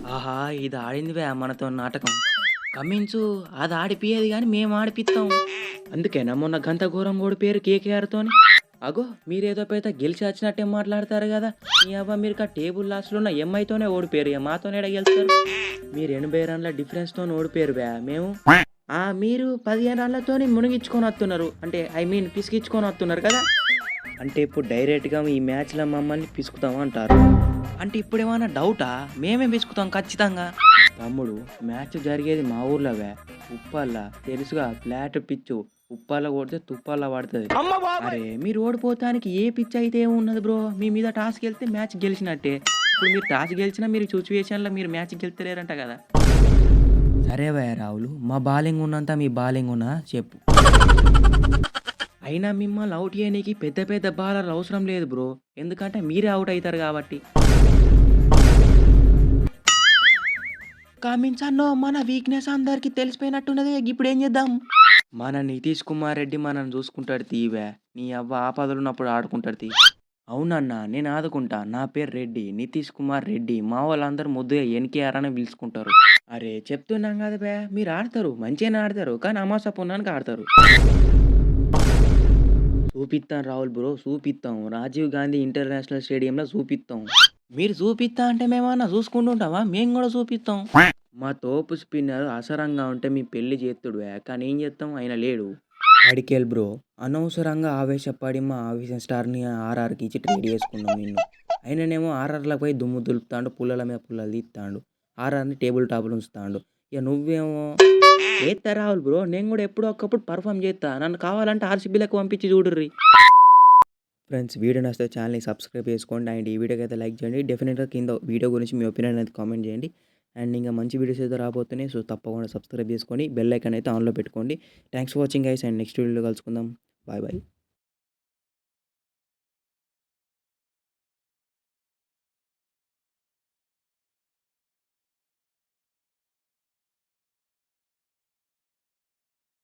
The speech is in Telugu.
ఆహా! ఇది ఆడిందివే మనతో నాటకం. కమించు అది ఆడిపియేది గానీ మేము ఆడిపిత్తాం. అందుకేనా మొన్న గంత ఘోరంగా ఓడిపోయారు కేకేఆర్‌తోని. అగో మీరేదో పెద్ద గెలిచి వచ్చినట్టే మాట్లాడతారు గదా! నీ అవ్వ మీరిక టేబుల్ లాస్ట్‌లో ఉన్న ఎంఐతోనే ఓడిపోయారు. ఇగ మాతోనేడ గెలుస్తారు? మీరు 80 రన్‌ల డిఫరెన్స్‌తోని ఓడిపోయారు బే. మేము మీరు 15 రన్‌లతోని మునిగించుకొనొత్తున్నారు. అంటే ఐ మీన్ పిసికించుకొనొత్తున్నారు కదా! అంటే ఇప్పుడు డైరెక్ట్‌గా ఈ మ్యాచ్‌లో మమ్మల్ని పిసుకుతాం అంటారు. అంటే ఇప్పుడేమన్నా డౌటా? మేమే పిసుకుతాం ఖచ్చితంగా. తమ్ముడు మ్యాచ్ జరిగేది మా ఊర్లోవే. ఉప్పల్ల తెలుసుగా ఫ్లాట్ పిచ్చు. ఉప్పల్ల కొడితే తుప్పల్ల పడతది. అరే మీరు ఓడిపోతానికి ఏ పిచ్ అయితే ఏమున్నది బ్రో. మీ మీద టాస్ గెలిస్తే మ్యాచ్ గెలిచినట్టే. ఇప్పుడు మీరు టాస్ గెలిచినా మీరు సిట్యుయేషన్‌లో మీరు మ్యాచ్ గెలుత్తలేరంట కదా! సరే భయ్యా రావులు. మా బాలింగ్ ఉన్నంత మీ బాలింగ్ ఉన్నదా చెప్పు. అయినా మిమ్మల్ని ఔట్ చేయనీకి పెద్ద పెద్ద బౌలర్లు అవసరం లేదు బ్రో. ఎందుకంటే మీరే ఔట్ అయితారు కాబట్టి. కమించన్నో మన వీక్‌నెస్ అందరికి తెలిసిపోయినట్టున్నది. ఇప్పుడేం చేద్దాం? మన నితీష్ కుమార్ రెడ్డి మనల్ని చూసుకుంటాడు తీవే. నీ అవ్వ ఆపదలున్నప్పుడు ఆడుకుంటాడు తీ. అవునన్నా నేను ఆదుకుంటా. నా పేరు రెడ్డి. నితీష్ కుమార్ రెడ్డి. మా వాళ్ళందరూ ముద్దుగా ఎన్‌కేఆర్ అనే పిలుచుకుంటారు. అరే చెప్తున్నాం కదా బే! మీరు ఆడతారు. మంచిగానే ఆడతారు. కానీ అమావాస్య పుణ్యానికి ఆడతారు. చూపిత్తాం రాహుల్ బ్రో. చూపిత్తాం. రాజీవ్ గాంధీ ఇంటర్నేషనల్ స్టేడియంలో చూపిత్తాం. మీరు చూపిత్తా అంటే మేమన్నా చూసుకుంటుంటామా? మేము గూడా చూపిత్తాం. మా తోపు స్పిన్నర్ అసరంగా ఉంటే మీ పెళ్లి చేత్తుడువే. కానీ ఏం చేత్తాం ఆయన లేడు. పడికేల్ బ్రో. అనవసరంగా ఆవేశపడి మా ఆవేశం స్టార్‌ని ఆర్ఆర్‌కి ఇచ్చి ట్రేడ్ చేసుకున్నాం నిన్ను. ఆయననేమో ఆర్ఆర్‌లో పోయి దుమ్ము దులుపుతాండు. పుల్లల మీద పుల్లలు తీత్తాండు. ఆర్ఆర్‌ని టేబుల్ టాప్‌లో ఉంచుతాండు. ఇక నువ్వేమో చేత్తా రాహుల్ బ్రో. నేను గూడా ఎప్పుడో ఒకప్పుడు పెర్ఫార్మ్ చేత్తా. నన్ను కావాలంటే ఆర్‌సీబీలోకి పంపించి చూడుర్రి. ఫ్రెండ్స్ వీడియో నచ్చితే ఛానల్‌ని సబ్స్క్రైబ్ చేసుకోండి. అండ్ ఈ వీడియోకి అయితే లైక్ చేయండి. డెఫినిట్‌గా కింద వీడియో గురించి మీ ఒపీనియన్ అనేది కామెంట్ చేయండి. అండ్ ఇంకా మంచి వీడియోస్ అయితే రాబోతున్నాయి. సో తప్పకుండా సబ్స్క్రైబ్ చేసుకొని బెల్ ఐకాన్ అయితే ఆన్‌లో పెట్టుకోండి. Thanks for watching guys and next వీడియోలో కలుసుకుందాం. Bye bye.